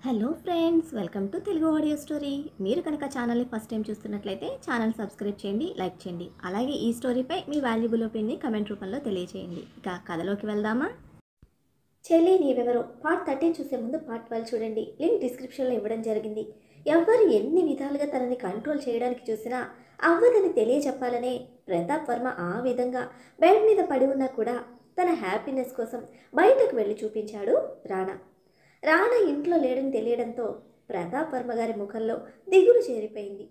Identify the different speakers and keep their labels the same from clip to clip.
Speaker 1: Hello friends, welcome to Telugu audio story. మీరు కనుక ఛానల్ని ఫస్ట్ టైం చూస్తున్నట్లయితే ఛానల్ సబ్స్క్రైబ్ చేయండి, లైక్ చేయండి. అలాగే ఈ స్టోరీపై మీ వాల్యుబుల్ ఒపీనియన్ని కమెంట్ రూపంలో తెలియజేయండి. ఇక కథలోకి వెళ్దామా? చెల్లి నీవెవరో పార్ట్ 13 చూసే ముందు పార్ట్ 12 చూడండి. లింక్ డిస్క్రిప్షన్లో ఇవ్వడం జరిగింది. ఎవ్వరు ఎన్ని విధాలుగా తనని కంట్రోల్ చేయడానికి చూసినా అవ్వదని తెలియచెప్పాలనే ప్రతాప్ వర్మ ఆ విధంగా బెడ్ మీద పడి ఉన్నా కూడా తన హ్యాపీనెస్ కోసం బయటకు వెళ్ళి చూపించాడు రాణా. రాణా ఇంట్లో లేడని తెలియడంతో ప్రతాప్ వర్మ గారి ముఖంలో దిగులు చేరిపోయింది.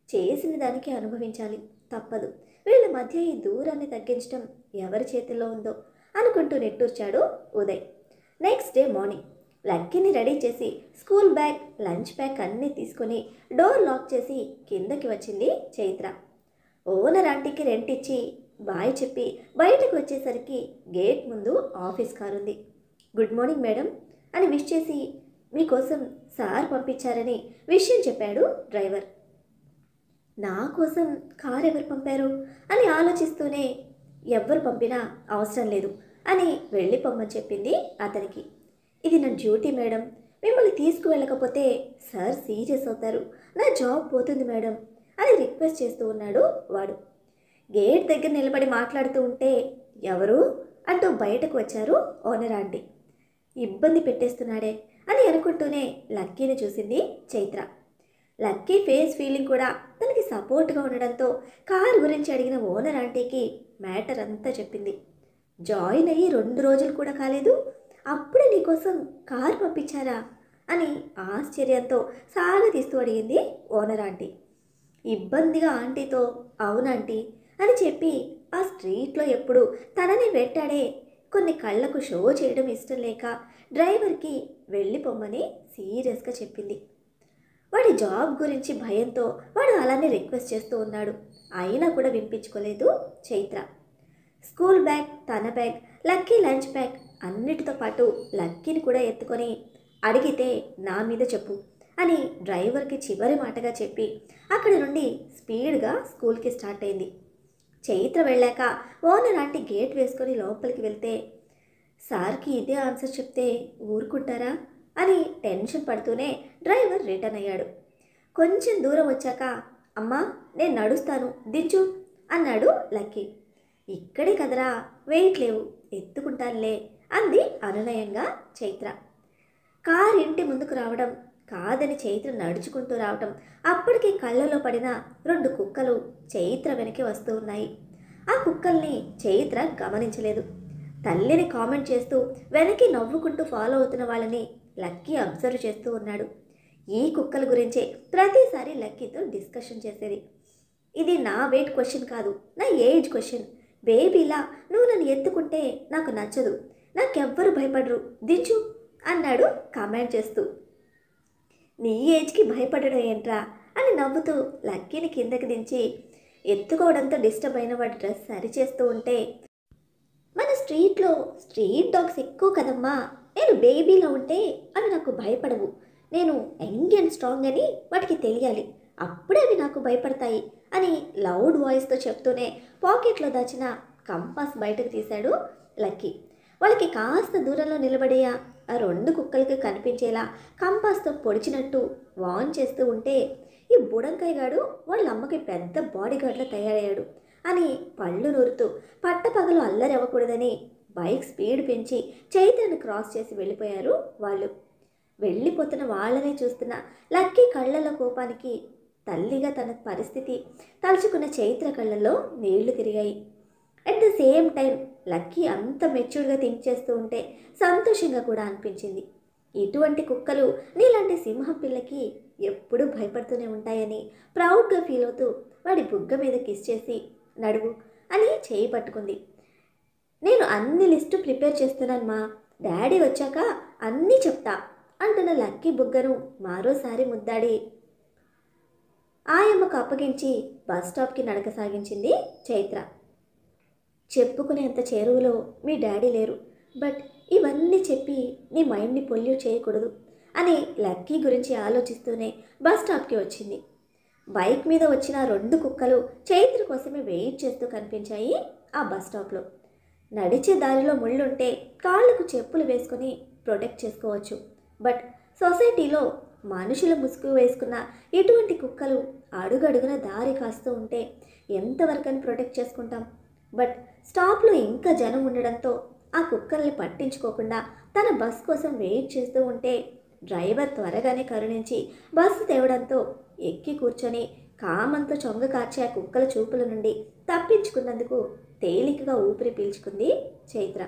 Speaker 1: చేసిన దానికి అనుభవించాలి, తప్పదు. వీళ్ళ మధ్య ఈ దూరాన్ని తగ్గించడం ఎవరి చేతిలో ఉందో అనుకుంటూ నిట్టూర్చాడు ఉదయ్. నెక్స్ట్ డే మార్నింగ్ లక్కీని రెడీ చేసి స్కూల్ బ్యాగ్, లంచ్ బ్యాగ్ అన్నీ తీసుకొని డోర్ లాక్ చేసి కిందకి వచ్చింది చైత్ర. ఓనర్ ఆంటీకి రెంట్ ఇచ్చి బాయ్ చెప్పి బయటకు వచ్చేసరికి గేట్ ముందు ఆఫీస్ కారు ఉంది. గుడ్ మార్నింగ్ మేడం అని విష్ చేసి మీకోసం సార్ పంపించారని విషయం చెప్పాడు డ్రైవర్. నా కోసం కార్ ఎవరు పంపారు అని ఆలోచిస్తూనే ఎవ్వరు పంపినా అవసరం లేదు అని వెళ్ళిపోమ్మని చెప్పింది అతనికి. ఇది నా డ్యూటీ మేడం, మిమ్మల్ని తీసుకువెళ్ళకపోతే సార్ సీరియస్ అవుతారు, నా జాబ్ పోతుంది మేడం అని రిక్వెస్ట్ చేస్తూ ఉన్నాడు వాడు. గేట్ దగ్గర నిలబడి మాట్లాడుతూ ఉంటే ఎవరు అంటూ బయటకు వచ్చారు ఓనర్ ఆంటీ. ఇబ్బంది పెట్టేస్తున్నాడే అని అనుకుంటూనే లక్కీని చూసింది చైత్ర. లక్కీ ఫేస్ ఫీలింగ్ కూడా తనకి సపోర్ట్గా ఉండడంతో కార్ గురించి అడిగిన ఓనర్ ఆంటీకి మ్యాటర్ అంతా చెప్పింది. జాయిన్ అయ్యి 2 రోజులు కూడా కాలేదు, అప్పుడే నీకోసం కార్ పంపించారా అని ఆశ్చర్యంతో సాగతీస్తూ అడిగింది ఓనర్ ఆంటీ. ఇబ్బందిగా ఆంటీతో అవునాంటీ అని చెప్పి ఆ స్ట్రీట్లో ఎప్పుడు తనని వెంటాడే కొన్ని కళ్ళకు షో చేయడం ఇష్టం లేక డ్రైవర్కి వెళ్ళిపోమ్మని సీరియస్గా చెప్పింది. వాడి జాబ్ గురించి భయంతో వాడు అలానే రిక్వెస్ట్ చేస్తూ ఉన్నాడు. అయినా కూడా వినిపించుకోలేదు చైత్ర. స్కూల్ బ్యాగ్, తన బ్యాగ్, లక్కీ లంచ్ బ్యాగ్ అన్నిటితో పాటు లక్కీని కూడా ఎత్తుకొని అడిగితే నా మీద చెప్పు అని డ్రైవర్కి చివరి మాటగా చెప్పి అక్కడి నుండి స్పీడ్గా స్కూల్కి స్టార్ట్ అయింది. చైత్ర వెళ్ళాక ఓనర్ ఆంటీ గేట్ వేసుకొని లోపలికి వెళ్తే సార్కి ఇదే ఆన్సర్ చెప్తే ఊరుకుంటారా అని టెన్షన్ పడుతూనే డ్రైవర్ రిటర్న్ అయ్యాడు. కొంచెం దూరం వచ్చాక అమ్మా నేను నడుస్తాను దించు అన్నాడు లక్కీ. ఇక్కడే కదరా, వెయిట్ లేవు, ఎత్తుకుంటానులే అంది అనునయంగా చైత్ర. కార్ ఇంటి ముందుకు రావడం కాదని చైత్ర నడుచుకుంటూ రావటం అప్పటికి కళ్ళలో పడిన 2 కుక్కలు చైత్ర వెనక్కి వస్తూ ఉన్నాయి. ఆ కుక్కల్ని చైత్ర గమనించలేదు. తల్లిని కామెంట్ చేస్తూ వెనక్కి నవ్వుకుంటూ ఫాలో అవుతున్న వాళ్ళని లక్కీ అబ్జర్వ్ చేస్తూ ఉన్నాడు. ఈ కుక్కల గురించే ప్రతిసారి లక్కీతో డిస్కషన్ చేసేది. ఇది నా వెయిట్ క్వశ్చన్ కాదు, నా ఏజ్ క్వశ్చన్. బేబీలా నువ్వు నన్ను ఎత్తుకుంటే నాకు నచ్చదు, నాకెవ్వరు భయపడరు, దించు అన్నాడు కామెంట్ చేస్తూ. నీ ఏజ్కి భయపడడం ఏంట్రా అని నవ్వుతూ లక్కీని కిందకి దించి ఎత్తుకోవడంతో డిస్టర్బ్ అయిన వాడి డ్రెస్ సరిచేస్తూ ఉంటే మన స్ట్రీట్లో స్ట్రీట్ డాగ్స్ ఎక్కువ కదమ్మా, నేను బేబీలో ఉంటే అవి నాకు భయపడవు, నేను యంగ్ అండ్ స్ట్రాంగ్ అని వాటికి తెలియాలి, అప్పుడే అవి నాకు భయపడతాయి అని లౌడ్ వాయిస్తో చెప్తూనే పాకెట్లో దాచిన కంపాస్ బయటకు తీశాడు లక్కీ. వాళ్ళకి కాస్త దూరంలో నిలబడే ఆ 2 కుక్కలకి కనిపించేలా కంపాస్తో పొడిచినట్టు వాన్ చేస్తూ ఉంటే ఈ బుడంకాయగాడు వాళ్ళ అమ్మకి పెద్ద బాడీ గార్డ్లా తయారయ్యాడు అని పళ్ళు నూరుతూ పట్టపగలు అల్లరవ్వకూడదని బైక్ స్పీడ్ పెంచి చైత్రను క్రాస్ చేసి వెళ్ళిపోయారు వాళ్ళు. వెళ్ళిపోతున్న వాళ్ళనే చూస్తున్న లక్కీ కళ్ళల్లో కోపానికి తల్లిగా తన పరిస్థితి తలుచుకున్న చైత్ర కళ్ళల్లో నీళ్లు తిరిగాయి. At the same time lucky అంత మెచ్యూర్డ్గా థింక్ చేస్తూ ఉంటే సంతోషంగా కూడా అనిపించింది. ఇటువంటి కుక్కలు నీలాంటి సింహం పిల్లకి ఎప్పుడూ భయపడుతూనే ఉంటాయని ప్రౌడ్గా ఫీల్ అవుతూ వాడి బుగ్గ మీద కిస్ చేసి నడువు అని చేయి పట్టుకుంది. నేను అన్ని లిస్టు ప్రిపేర్ చేస్తున్నాను మా, డాడీ వచ్చాక అన్నీ చెప్తా అంటున్న లక్కీ బుగ్గను మరోసారి ముద్దాడి ఆయమ్మకు అప్పగించి బస్ స్టాప్కి నడక సాగించింది చైత్ర. చెప్పుకునేంత చేరువలో మీ డాడీ లేరు, బట్ ఇవన్నీ చెప్పి నీ మైండ్ని పొల్యూట్ చేయకూడదు అని లక్కీ గురించి ఆలోచిస్తూనే బస్ స్టాప్కి వచ్చింది. బైక్ మీద వచ్చిన 2 కుక్కలు చైత్ర కోసమే వెయిట్ చేస్తూ కనిపించాయి ఆ బస్ స్టాప్లో. నడిచే దారిలో ముళ్ళుంటే కాళ్ళకు చెప్పులు వేసుకొని ప్రొటెక్ట్ చేసుకోవచ్చు, బట్ సొసైటీలో మనుషుల ముసుగు వేసుకున్న ఇటువంటి కుక్కలు అడుగడుగున దారి కాస్తూ ఉంటే ఎంతవరకని ప్రొటెక్ట్ చేసుకుంటాం. బట్ స్టాప్లో ఇంకా జనం ఉండడంతో ఆ కుక్కల్ని పట్టించుకోకుండా తన బస్ కోసం వెయిట్ చేస్తూ ఉంటే డ్రైవర్ త్వరగానే కరుణించి బస్సు తేవడంతో ఎక్కి కూర్చొని కామంతో చొంగ కార్చే ఆ కుక్కల చూపుల నుండి తప్పించుకున్నందుకు తేలికగా ఊపిరి పీల్చుకుంది Chaitra.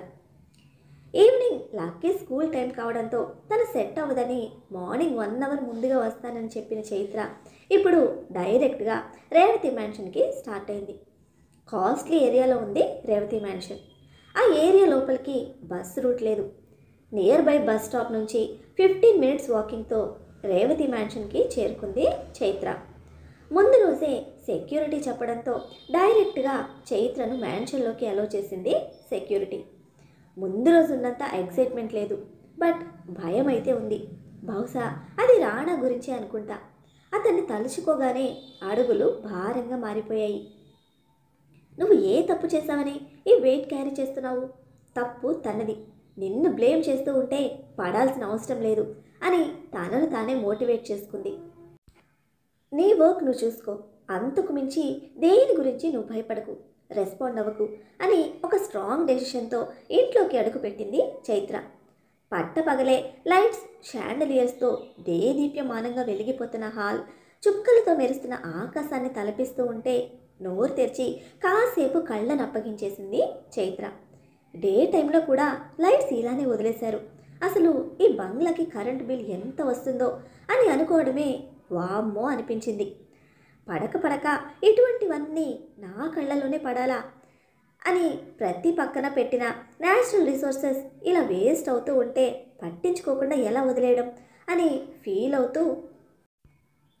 Speaker 1: Evening Lucky school time కావడంతో తను సెట్ అవ్వదని మార్నింగ్ 1 అవర్ ముందుగా వస్తానని చెప్పిన చైత్ర ఇప్పుడు డైరెక్ట్గా రేవతి మ్యాన్షన్కి స్టార్ట్ అయింది. కాస్ట్లీ ఏరియాలో ఉంది రేవతి మ్యాన్షన్. ఆ ఏరియా లోపలికి బస్ రూట్ లేదు. నియర్ బై బస్ స్టాప్ నుంచి 15 మినిట్స్ వాకింగ్తో రేవతి మ్యాన్షన్కి చేరుకుంది చైత్ర. ముందు రోజే సెక్యూరిటీ చెప్పడంతో డైరెక్ట్గా చైత్రను మ్యాన్షన్లోకి అలో చేసింది సెక్యూరిటీ. ముందు రోజు ఉన్నంత ఎక్సైట్మెంట్ లేదు, బట్ భయం అయితే ఉంది. బహుశా అది రాణా గురించి అనుకుంటా. అతన్ని తలుచుకోగానే అడుగులు భారంగా మారిపోయాయి. నువ్వు ఏ తప్పు చేశావని ఈ వెయిట్ క్యారీ చేస్తున్నావు? తప్పు తనది. నిన్ను బ్లేమ్ చేస్తూ ఉంటే పడాల్సిన అవసరం లేదు అని తనను తానే మోటివేట్ చేసుకుంది. నీ వర్క్ నువ్వు చూసుకో, అంతకు మించి దేని గురించి నువ్వు భయపడకు, రెస్పాండ్ అవ్వకు అని ఒక స్ట్రాంగ్ డెసిషన్తో ఇంట్లోకి అడుగుపెట్టింది చైత్ర. పట్టపగలే లైట్స్, షాండలియర్స్తో దేదీప్యమానంగా వెలిగిపోతున్న హాల్, చుక్కలతో మెరుస్తున్న ఆకాశాన్ని తలపిస్తూ ఉంటే నోరు తెరిచి కాసేపు కళ్ళను అప్పగించేసింది చైత్ర. డే టైంలో కూడా లైట్స్ ఇలానే వదిలేశారు. అసలు ఈ బంగ్లాకి కరెంట్ బిల్ ఎంత వస్తుందో అని అనుకోవడమే వామ్మో అనిపించింది. పడక పడక ఇటువంటివన్నీ నా కళ్ళలోనే పడాలా అని ప్రతి పక్కన పెట్టిన న్యాచురల్ రిసోర్సెస్ ఇలా వేస్ట్ అవుతూ ఉంటే పట్టించుకోకుండా ఎలా వదిలేయడం అని ఫీల్ అవుతూ,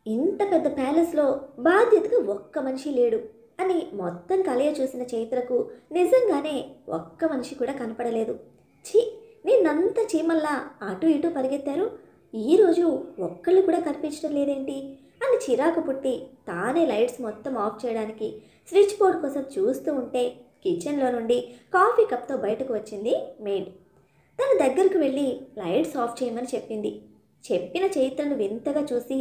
Speaker 1: ఇంత పెద్ద ప్యాలెస్లో బాధ్యతగా ఒక్క మనిషి లేడు అని మొత్తం కలయ చూసిన చైత్రకు నిజంగానే ఒక్క మనిషి కూడా కనపడలేదు. ఛీ, నిన్నంత చీమల్లా అటు ఇటు పరిగెత్తారు, ఈరోజు ఒక్కళ్ళు కూడా కనిపించడం లేదేంటి అని చిరాకు పుట్టి తానే లైట్స్ మొత్తం ఆఫ్ చేయడానికి స్విచ్ బోర్డ్ కోసం చూస్తూ ఉంటే కిచెన్లో నుండి కాఫీ కప్తో బయటకు వచ్చింది మెయిడ్. తన దగ్గరకు వెళ్ళి లైట్స్ ఆఫ్ చేయమని చెప్పింది. చెప్పిన చైత్రను వింతగా చూసి,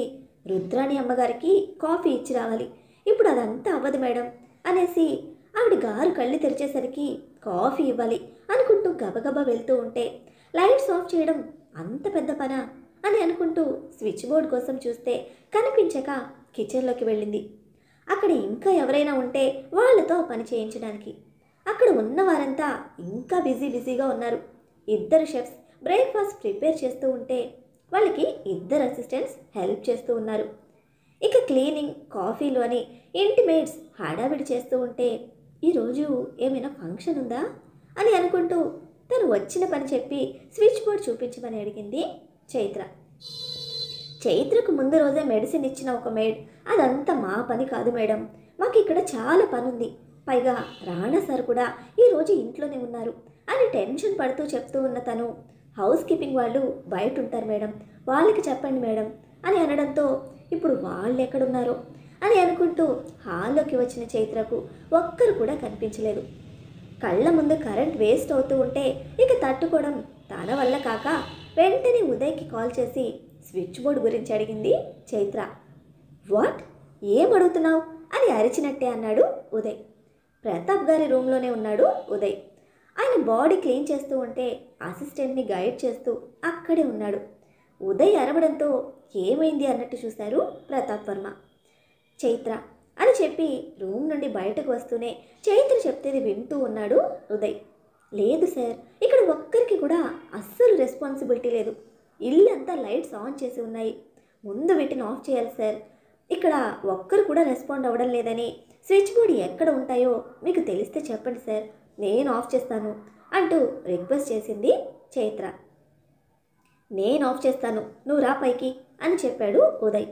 Speaker 1: రుద్రాణి అమ్మగారికి కాఫీ ఇచ్చి రావాలి, ఇప్పుడు అదంతా అవ్వదు మేడం అనేసి ఆవిడ గారు కళ్ళు తెరిచేసరికి కాఫీ ఇవ్వాలి అనుకుంటూ గబగబా వెళ్తూ ఉంటే లైట్స్ ఆఫ్ చేయడం అంత పెద్ద పనా అని అనుకుంటూ స్విచ్ బోర్డ్ కోసం చూస్తే కనిపించక కిచెన్లోకి వెళ్ళింది. అక్కడ ఇంకా ఎవరైనా ఉంటే వాళ్ళతో పని చేయించడానికి. అక్కడ ఉన్న వారంతా ఇంకా బిజీగా ఉన్నారు. 2 షెఫ్స్ బ్రేక్ఫాస్ట్ ప్రిపేర్ చేస్తూ ఉంటే వాళ్ళకి 2 అసిస్టెంట్స్ హెల్ప్ చేస్తూ ఉన్నారు. ఇక క్లీనింగ్, కాఫీలు అని ఇంటి మేడ్స్ హడావిడి చేస్తూ ఉంటే ఈరోజు ఏమైనా ఫంక్షన్ ఉందా అని అనుకుంటూ తను వచ్చిన పని చెప్పి స్విచ్ బోర్డ్ చూపించమని అడిగింది చైత్ర. చైత్రకు ముందు రోజే మెడిసిన్ ఇచ్చిన ఒక మేడ్, అదంతా మా పని కాదు మేడం, మాకు ఇక్కడ చాలా పని ఉంది, పైగా రాణా సార్ కూడా ఈరోజు ఇంట్లోనే ఉన్నారు అని టెన్షన్ పడుతూ చెప్తూ ఉన్న తను, హౌస్ కీపింగ్ వాళ్ళు బయట ఉంటారు మేడం, వాళ్ళకి చెప్పండి మేడం అని అనడంతో ఇప్పుడు వాళ్ళు ఎక్కడున్నారో అని అనుకుంటూ హాల్లోకి వచ్చిన చైత్రకు ఒక్కరు కూడా కనిపించలేదు. కళ్ళ ముందు కరెంట్ వేస్ట్ అవుతూ ఉంటే ఇక తట్టుకోవడం తన వల్ల కాక వెంటనే ఉదయ్కి కాల్ చేసి స్విచ్ బోర్డ్ గురించి అడిగింది చైత్ర. వాట్, ఏం అడుగుతున్నావు అని అరిచినట్టే అన్నాడు ఉదయ్. ప్రతాప్ గారి రూమ్లోనే ఉన్నాడు ఉదయ్. ఆయన బాడీ క్లీన్ చేస్తూ ఉంటే అసిస్టెంట్ని గైడ్ చేస్తూ అక్కడే ఉన్నాడు. ఉదయ్ అరవడంతో ఏమైంది అన్నట్టు చూశారు ప్రతాప్ వర్మ. చైత్ర అని చెప్పి రూమ్ నుండి బయటకు వస్తూనే చైత్ర చెప్తేది వింటూ ఉన్నాడు ఉదయ్. లేదు సార్, ఇక్కడ ఒక్కరికి కూడా అస్సలు రెస్పాన్సిబిలిటీ లేదు, ఇల్లంతా లైట్స్ ఆన్ చేసి ఉన్నాయి, ముందు వీటిని ఆఫ్ చేయాలి సార్, ఇక్కడ ఒక్కరు కూడా రెస్పాండ్ అవ్వడం లేదని స్విచ్ బోర్డ్ ఎక్కడ ఉంటాయో మీకు తెలిస్తే చెప్పండి సార్, నేను ఆఫ్ చేస్తాను అంటూ రిక్వెస్ట్ చేసింది చైత్ర. నేను ఆఫ్ చేస్తాను, నువ్వు రా పైకి అని చెప్పాడు ఉదయ్.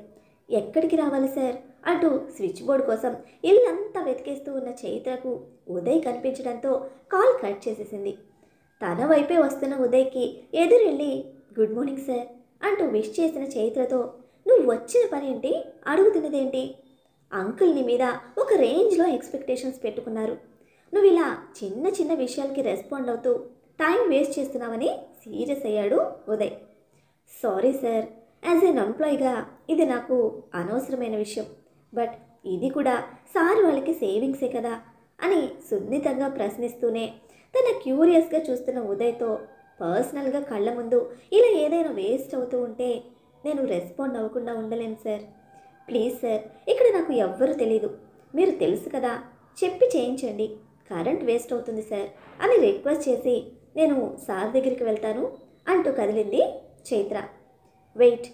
Speaker 1: ఎక్కడికి రావాలి సార్ అంటూ స్విచ్ బోర్డ్ కోసం ఇల్లంతా వెతికేస్తూ ఉన్న చైత్రకు ఉదయ్ కనిపించడంతో కాల్ కట్ చేసేసింది. తన వైపే వస్తున్న ఉదయ్కి ఎదురెళ్ళి గుడ్ మార్నింగ్ సార్ అంటూ విష్ చేసిన చైత్రతో, నువ్వు వచ్చిన పని ఏంటి, అడుగుతున్నదేంటి, అంకుల్ నీ మీద ఒక రేంజ్లో ఎక్స్పెక్టేషన్స్ పెట్టుకున్నారు, నువ్వు ఇలా చిన్న విషయాలకి రెస్పాండ్ అవుతూ టైం వేస్ట్ చేస్తున్నావని సీరియస్ అయ్యాడు Uday. Sorry sir, as an ఎంప్లాయీగా ఇది నాకు అనవసరమైన విషయం. బట్ ఇది కూడా సార్ వాళ్ళకి సేవింగ్సే కదా అని సున్నితంగా ప్రశ్నిస్తూనే తన క్యూరియస్గా చూస్తున్న ఉదయ్తో పర్సనల్గా కళ్ళ ముందు ఇలా ఏదైనా వేస్ట్ అవుతూ ఉంటే నేను రెస్పాండ్ అవ్వకుండా ఉండలేను సార్. ప్లీజ్ సార్, ఇక్కడ నాకు ఎవ్వరూ తెలీదు, మీరు తెలుసు కదా, చెప్పి చేయించండి, కరెంట్ వేస్ట్ అవుతుంది సార్ అని రిక్వెస్ట్ చేసి నేను సార్ దగ్గరికి వెళ్తాను అంటూ కదిలింది చైత్ర. వెయిట్,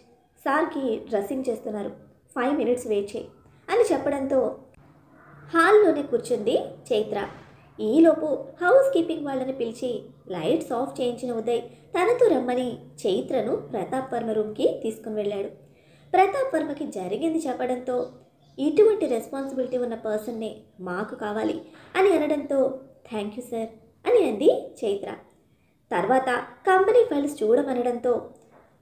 Speaker 1: సార్కి డ్రెస్సింగ్ చేస్తున్నారు, 5 minutes వెయిట్ చేయి అని చెప్పడంతో హాల్లోనే కూర్చుంది చైత్ర. ఈలోపు హౌస్ కీపింగ్ వాళ్ళని పిలిచి లైట్స్ ఆఫ్ చేయించిన ఉదయ్ తనతో రమ్మని చైత్రను ప్రతాప్ వర్మ రూమ్కి తీసుకుని వెళ్ళాడు. ప్రతాప్ వర్మకి జరిగింది చెప్పడంతో ఇటువంటి రెస్పాన్సిబిలిటీ ఉన్న పర్సన్నే మాకు కావాలి అని అనడంతో థ్యాంక్ యూ సార్ అని అంది చైత్ర. తర్వాత కంపెనీ ఫైల్స్ చూడమనడంతో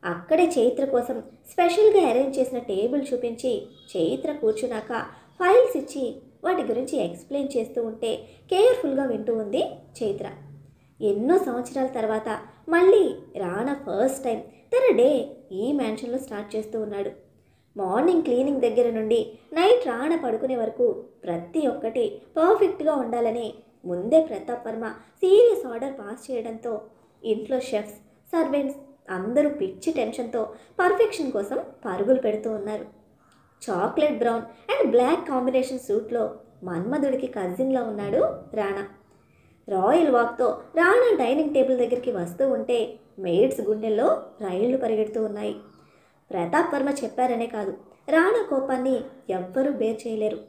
Speaker 1: అక్కడే చైత్ర కోసం స్పెషల్గా అరేంజ్ చేసిన టేబుల్ చూపించి చైత్ర కూర్చున్నాక ఫైల్స్ ఇచ్చి వాటి గురించి ఎక్స్ప్లెయిన్ చేస్తూ ఉంటే కేర్ఫుల్గా వింటూ ఉంది చైత్ర. ఎన్నో సంవత్సరాల తర్వాత మళ్ళీ రాణా ఫస్ట్ టైం తన డే ఈ మ్యాన్షన్లో స్టార్ట్ చేస్తూ ఉన్నాడు. మార్నింగ్ క్లీనింగ్ దగ్గర నుండి నైట్ రాణా పడుకునే వరకు ప్రతి ఒక్కటి పర్ఫెక్ట్గా ఉండాలని ముందే Pratap Varma serious order pass చేయడంతో ఇంట్లో షెఫ్స్, సర్వెంట్స్ అందరూ పిచ్చి టెన్షన్తో పర్ఫెక్షన్ కోసం పరుగులు పెడుతూ ఉన్నారు. Chocolate brown and black combination సూట్లో మన్మధుడికి కజిన్లో ఉన్నాడు రాణా. రాయల్ వాక్తో రాణా డైనింగ్ టేబుల్ దగ్గరికి వస్తూ ఉంటే మెయిడ్స్ గుండెల్లో రైళ్లు పరిగెడుతూ ఉన్నాయి. ప్రతాప్ వర్మ చెప్పారనే కాదు, రాణా కోపాన్ని ఎవ్వరూ బేర్ చేయలేరు.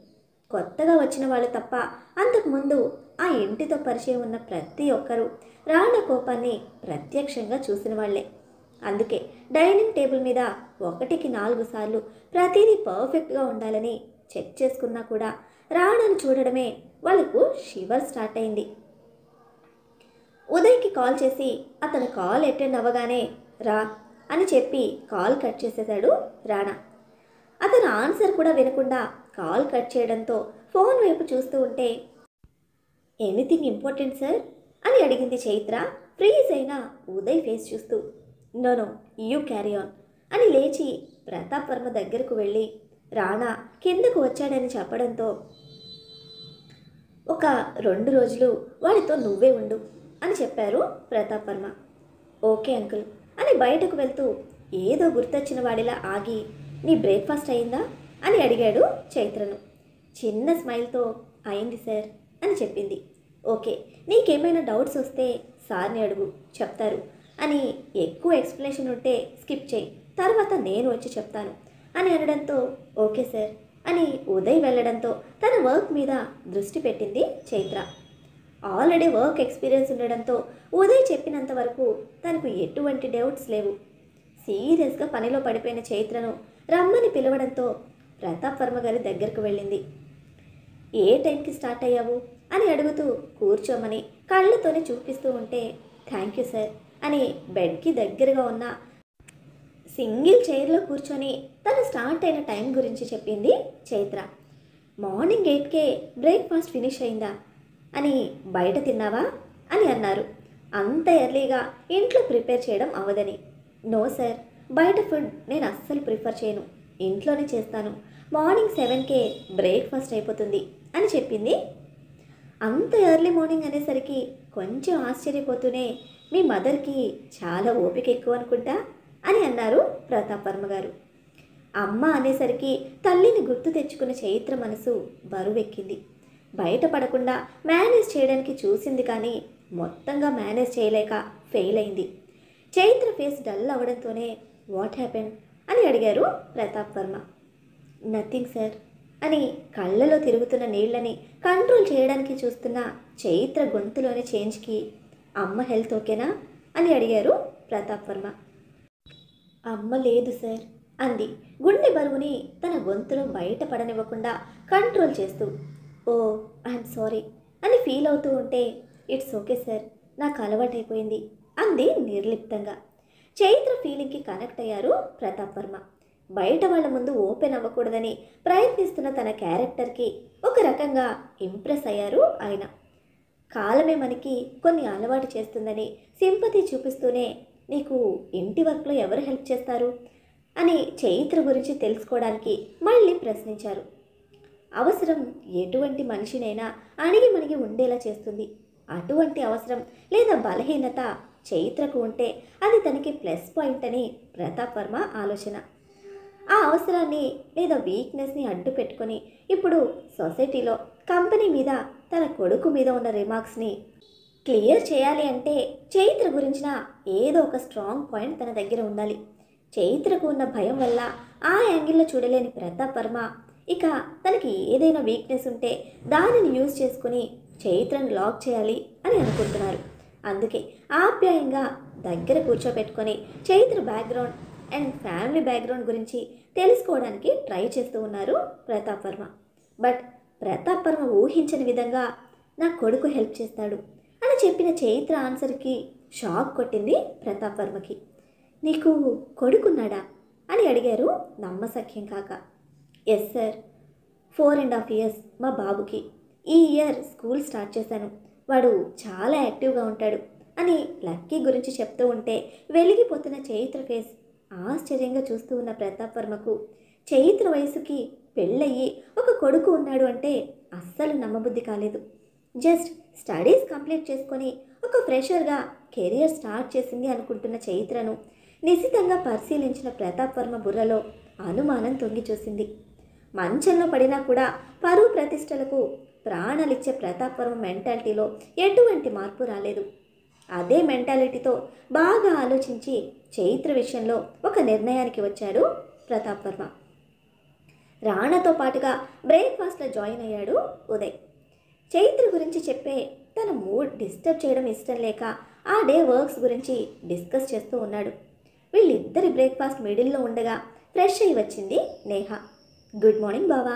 Speaker 1: కొత్తగా వచ్చిన వాళ్ళు తప్ప అంతకుముందు ఆ ఇంటితో పరిచయం ఉన్న ప్రతి ఒక్కరూ రాణా కోపాన్ని ప్రత్యక్షంగా చూసిన వాళ్లే. అందుకే డైనింగ్ టేబుల్ మీద 1కి 4 సార్లు ప్రతిదీ పర్ఫెక్ట్గా ఉండాలని చెక్ చేసుకున్నా కూడా రాణాను చూడడమే వాళ్ళకు షివర్ స్టార్ట్ అయింది. ఉదయ్కి కాల్ చేసి అతను కాల్ అటెండ్ అవ్వగానే రా అని చెప్పి కాల్ కట్ చేసేశాడు రాణా. అతను ఆన్సర్ కూడా వినకుండా కాల్ కట్ చేయడంతో ఫోన్ వైపు చూస్తూ ఉంటే ఎనీథింగ్ ఇంపార్టెంట్ సార్ అని అడిగింది చైత్ర ఫ్రీజ్ అయిన ఉదయ్ ఫేస్ చూస్తూ. నో యూ క్యారీ ఆన్ అని లేచి ప్రతాప్ వర్మ దగ్గరకు వెళ్ళి రాణా కిందకు వచ్చాడని చెప్పడంతో ఒక 2 రోజులు వాడితో నువ్వే ఉండు అని చెప్పారు ప్రతాప్ వర్మ. ఓకే అంకుల్ అని బయటకు వెళ్తూ ఏదో గుర్తొచ్చిన వాడిలా ఆగి నీ బ్రేక్ఫాస్ట్ అయిందా అని అడిగాడు చైత్రను. చిన్న స్మైల్తో అయింది సార్ అని చెప్పింది. ఓకే, నీకేమైనా డౌట్స్ వస్తే సార్ని అడుగు, చెప్తారు అని ఎక్కువ ఎక్స్ప్లెనేషన్ ఉంటే స్కిప్ చేయి, తర్వాత నేను వచ్చి చెప్తాను అని అనడంతో ఓకే సార్ అని ఉదయ్ వెళ్ళడంతో తన వర్క్ మీద దృష్టి పెట్టింది చైత్ర. ఆల్రెడీ వర్క్ ఎక్స్పీరియన్స్ ఉండడంతో ఉదయ్ చెప్పినంత వరకు తనకు ఎటువంటి డౌట్స్ లేవు. సీరియస్గా పనిలో పడిపోయిన చైత్రను రమ్మని పిలవడంతో ప్రతాప్ వర్మ గారి దగ్గరకు వెళ్ళింది. ఏ టైంకి స్టార్ట్ అయ్యావు అని అడుగుతూ కూర్చోమని కళ్ళతోనే చూపిస్తూ ఉంటే థ్యాంక్ యూ సార్ అని బెడ్కి దగ్గరగా ఉన్న సింగిల్ చైర్లో కూర్చొని తను స్టార్ట్ అయిన టైం గురించి చెప్పింది చైత్ర. మార్నింగ్ 8కే బ్రేక్ఫాస్ట్ ఫినిష్ అయిందా అని బయట తిన్నావా అని అన్నారు. అంత ఎర్లీగా ఇంట్లో ప్రిపేర్ చేయడం అవ్వదని. నో సార్, బయట ఫుడ్ నేను అస్సలు ప్రిఫర్ చేయను, ఇంట్లోనే చేస్తాను, మార్నింగ్ 7కే బ్రేక్ఫాస్ట్ అయిపోతుంది అని చెప్పింది. అంత ఎర్లీ మార్నింగ్ అనేసరికి కొంచెం ఆశ్చర్యపోతూనే మీ మదర్కి చాలా ఓపిక ఎక్కువ అనుకుంటా అని అన్నారు ప్రతాప్ వర్మ గారు. అమ్మ అనేసరికి తల్లిని గుర్తు తెచ్చుకున్న చైత్ర మనసు బరువెక్కింది. బయటపడకుండా మేనేజ్ చేయడానికి చూసింది కానీ మొత్తంగా మేనేజ్ చేయలేక ఫెయిల్ అయింది. చైత్ర ఫేస్ డల్ అవడంతోనే వాట్ హ్యాపెన్ అని అడిగారు ప్రతాప్ వర్మ. నథింగ్ సార్ అని కళ్ళలో తిరుగుతున్న నీళ్లని కంట్రోల్ చేయడానికి చూస్తున్న చైత్ర గొంతులోని చేంజ్కి అమ్మ హెల్త్ ఓకేనా అని అడిగారు ప్రతాప్ వర్మ. అమ్మ లేదు సార్ అంది గుండె బరువుని తన గొంతులో బయట పడనివ్వకుండా కంట్రోల్ చేస్తూ. ఓ ఐఎమ్ సారీ అని ఫీల్ అవుతూ ఉంటే ఇట్స్ ఓకే సార్, నాకు అలవాటైపోయింది అంది నిర్లిప్తంగా. చైత్ర ఫీలింగ్కి కనెక్ట్ అయ్యారు ప్రతాప్ వర్మ. బయట వాళ్ళ ముందు ఓపెన్ అవ్వకూడదని ప్రయత్నిస్తున్న తన క్యారెక్టర్కి ఒక రకంగా ఇంప్రెస్ అయ్యారు ఆయన. కాలమే మనకి కొన్ని అలవాటు చేస్తుందని సింపతి చూపిస్తూనే నీకు ఇంటి వర్క్లో ఎవరు హెల్ప్ చేస్తారు అని చైత్ర గురించి తెలుసుకోవడానికి మళ్ళీ ప్రశ్నించారు. అవసరం ఎటువంటి మనిషినైనా అణిగి మణిగి ఉండేలా చేస్తుంది. అటువంటి అవసరం లేదా బలహీనత చైత్రకు ఉంటే అది తనకి ప్లస్ పాయింట్ అని ప్రతాప్ వర్మ ఆలోచన. ఆ అవసరాన్ని లేదా వీక్నెస్ని అడ్డు పెట్టుకొని ఇప్పుడు సొసైటీలో కంపెనీ మీద తన కొడుకు మీద ఉన్న రిమార్క్స్ని క్లియర్ చేయాలి అంటే చైత్ర గురించిన ఏదో ఒక స్ట్రాంగ్ పాయింట్ తన దగ్గర ఉండాలి. చైత్రకు ఉన్న భయం వల్ల ఆ యాంగిల్లో చూడలేని ప్రతాప్ వర్మ ఇక తనకి ఏదైనా వీక్నెస్ ఉంటే దానిని యూజ్ చేసుకుని చైత్రను లాక్ చేయాలి అని అనుకుంటున్నారు. అందుకే ఆప్యాయంగా దగ్గర కూర్చోబెట్టుకొని Chaitra background and family background గురించి తెలుసుకోవడానికి ట్రై చేస్తూ ఉన్నారు ప్రతాప్ వర్మ. బట్ ప్రతాప్ వర్మ ఊహించని విధంగా నా కొడుకు హెల్ప్ చేస్తాడు అని చెప్పిన చైత్ర ఆన్సర్కి షాక్ కొట్టింది ప్రతాప్ వర్మకి. నీకు కొడుకున్నాడా అని అడిగారు నమ్మసఖ్యం కాక. ఎస్ సార్, 4.5 years మా బాబుకి. ఈ ఇయర్ స్కూల్ స్టార్ట్ చేశాను. వాడు చాలా యాక్టివ్గా ఉంటాడు అని లక్కీ గురించి చెప్తూ ఉంటే వెలిగిపోతున్న చైత్ర ఫేస్ ఆశ్చర్యంగా చూస్తూ ఉన్న ప్రతాప్ వర్మకు చైత్ర వయసుకి పెళ్ళయ్యి ఒక కొడుకు ఉన్నాడు అంటే అస్సలు నమ్మబుద్ధి కాలేదు. జస్ట్ స్టడీస్ కంప్లీట్ చేసుకొని ఒక ఫ్రెషర్గా కెరియర్ స్టార్ట్ చేసింది అనుకుంటున్న చైత్రను నిశితంగా పరిశీలించిన ప్రతాప్ వర్మ బుర్రలో అనుమానం తొంగి చూసింది. మంచంలో పడినా కూడా పరువు ప్రతిష్టలకు ప్రాణాలిచ్చే ప్రతాప్ వర్మ మెంటాలిటీలో ఎటువంటి మార్పు రాలేదు. అదే మెంటాలిటీతో బాగా ఆలోచించి చైత్ర విషయంలో ఒక నిర్ణయానికి వచ్చాడు ప్రతాప్ వర్మ. రాణాతో పాటుగా బ్రేక్ఫాస్ట్లో జాయిన్ అయ్యాడు ఉదయ్. చైత్ర గురించి చెప్పే తన మూడ్ డిస్టర్బ్ చేయడం ఇష్టం లేక ఆ డే వర్క్స్ గురించి డిస్కస్ చేస్తూ ఉన్నాడు. వీళ్ళిద్దరి బ్రేక్ఫాస్ట్ మిడిల్లో ఉండగా ఫ్రెష్ అయ్యి వచ్చింది నేహ. గుడ్ మార్నింగ్ బావా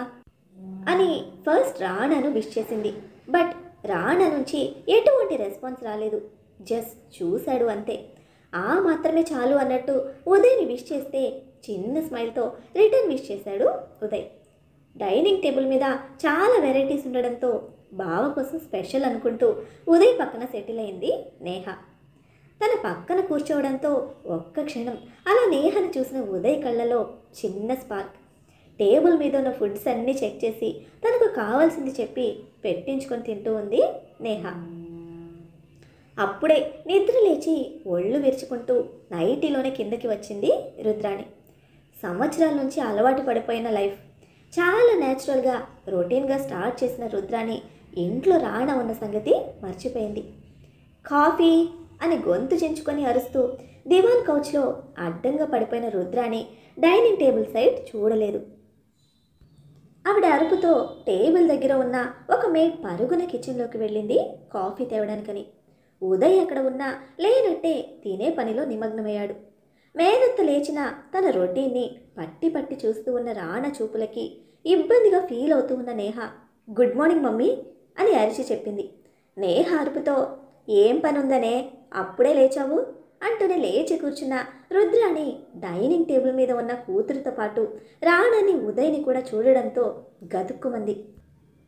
Speaker 1: అని ఫస్ట్ రాణాను విష్ చేసింది. బట్ రాణా నుంచి ఎటువంటి రెస్పాన్స్ రాలేదు. జస్ట్ చూశాడు అంతే. ఆ మాత్రమే చాలు అన్నట్టు ఉదయ్ని విష్ చేస్తే చిన్న స్మైల్తో రిటర్న్ విష్ చేశాడు ఉదయ్. డైనింగ్ టేబుల్ మీద చాలా వెరైటీస్ ఉండడంతో బావ కోసం స్పెషల్ అనుకుంటూ ఉదయ్ పక్కన సెటిల్ అయింది నేహ. తన పక్కన కూర్చోవడంతో ఒక్క క్షణం అలా నేహను చూసిన ఉదయ్ కళ్ళలో చిన్న స్పార్క్. టేబుల్ మీద ఉన్న ఫుడ్స్ అన్నీ చెక్ చేసి తనకు కావాల్సింది చెప్పి పెట్టించుకొని తింటూ ఉంది నేహ. అప్పుడే నిద్ర లేచి ఒళ్ళు విరుచుకుంటూ నైటీలోనే కిందకి వచ్చింది రుద్రాణి. సంవత్సరాల నుంచి అలవాటు పడిపోయిన లైఫ్ చాలా న్యాచురల్గా రొటీన్గా స్టార్ట్ చేసిన రుద్రాణి ఇంట్లో రాణా ఉన్న సంగతి మర్చిపోయింది. కాఫీ అని గొంతు చించుకొని అరుస్తూ దివాన్ కౌచ్లో అడ్డంగా పడిపోయిన రుద్రాణి డైనింగ్ టేబుల్ సైడ్ చూడలేదు. ఆవిడ అరుపుతో టేబుల్ దగ్గర ఉన్న ఒక మేడ్ పరుగున కిచెన్లోకి వెళ్ళింది కాఫీ తేవడానికని. ఉదయ్ అక్కడ ఉన్నా లేనట్టే తినే పనిలో నిమగ్నమయ్యాడు. మేనత్త లేచిన తన రొటీన్ని పట్టి పట్టి చూస్తూ ఉన్న రాణా చూపులకి ఇబ్బందిగా ఫీల్ అవుతూ ఉన్న నేహ గుడ్ మార్నింగ్ మమ్మీ అని అరిచి చెప్పింది. నేహ అరుపుతో ఏం పని ఉందనే అప్పుడే లేచావు అంటూనే లేచి కూర్చున్న రుద్రాణి డైనింగ్ టేబుల్ మీద ఉన్న కూతురితో పాటు రాణాని ఉదయ్ని కూడా చూడడంతో గతుక్కుమంది.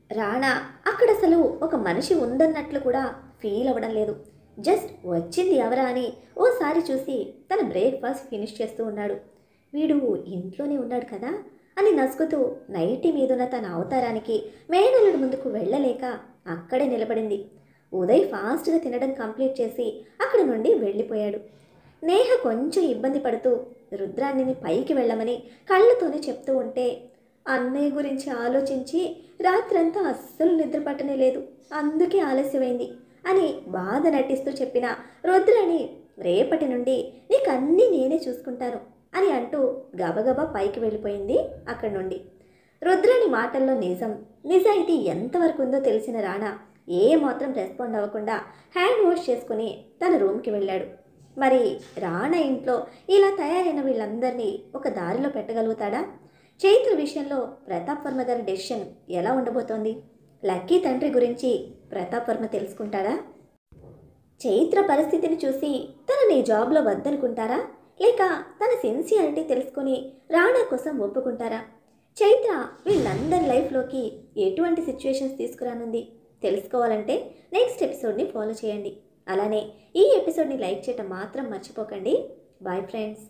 Speaker 1: రాణా అక్కడ అసలు ఒక మనిషి ఉందన్నట్లు కూడా ఫీల్ అవ్వడం లేదు. జస్ట్ వచ్చింది ఎవరా అని ఓసారి చూసి తన బ్రేక్ఫాస్ట్ ఫినిష్ చేస్తూ ఉన్నాడు. వీడు ఇంట్లోనే ఉన్నాడు కదా అని నసుకుతూ నైటీ మీదున్న తన అవతారానికి మేనల్లుడు ముందుకు వెళ్ళలేక అక్కడే నిలబడింది. ఉదయ్ ఫాస్ట్గా తినడం కంప్లీట్ చేసి అక్కడ నుండి వెళ్ళిపోయాడు. నేహ కొంచెం ఇబ్బంది పడుతూ రుద్రాణిని పైకి వెళ్ళమని కళ్ళతోనే చెప్తూ ఉంటే అన్నయ్య గురించి ఆలోచించి రాత్రంతా అస్సలు నిద్ర పట్టనే లేదు, అందుకే ఆలస్యమైంది అని బాధ నటిస్తూ చెప్పిన రుద్రాణి రేపటి నుండి నీకు అన్నీ నేనే చూసుకుంటాను అని అంటూ గబగబా పైకి వెళ్ళిపోయింది అక్కడి నుండి. రుద్రాణి మాటల్లో నిజాయితీ ఎంతవరకు ఉందో తెలిసిన రాణా ఏమాత్రం రెస్పాండ్ అవ్వకుండా హ్యాండ్ వాష్ చేసుకుని తన రూమ్కి వెళ్ళాడు. మరి రాణా ఇంట్లో ఇలా తయారైన వీళ్ళందరినీ ఒక దారిలో పెట్టగలుగుతాడా? చైత్ర విషయంలో ప్రతాప్ వర్మ గారి డెసిషన్ ఎలా ఉండబోతోంది? లక్కీ తండ్రి గురించి ప్రతాప్ వర్మ తెలుసుకుంటాడా? చైత్ర పరిస్థితిని చూసి తనని జాబ్లో వద్దనుకుంటారా, లేక తన సిన్సియారిటీ తెలుసుకొని రాణా కోసం ఒప్పుకుంటారా? చైత్ర వీళ్ళందరి లైఫ్లోకి ఎటువంటి సిచ్యువేషన్స్ తీసుకురానుంది తెలుసుకోవాలంటే నెక్స్ట్ ఎపిసోడ్ని ఫాలో చేయండి. అలానే ఈ ఎపిసోడ్ని లైక్ చేయటం మాత్రం మర్చిపోకండి. Bye friends.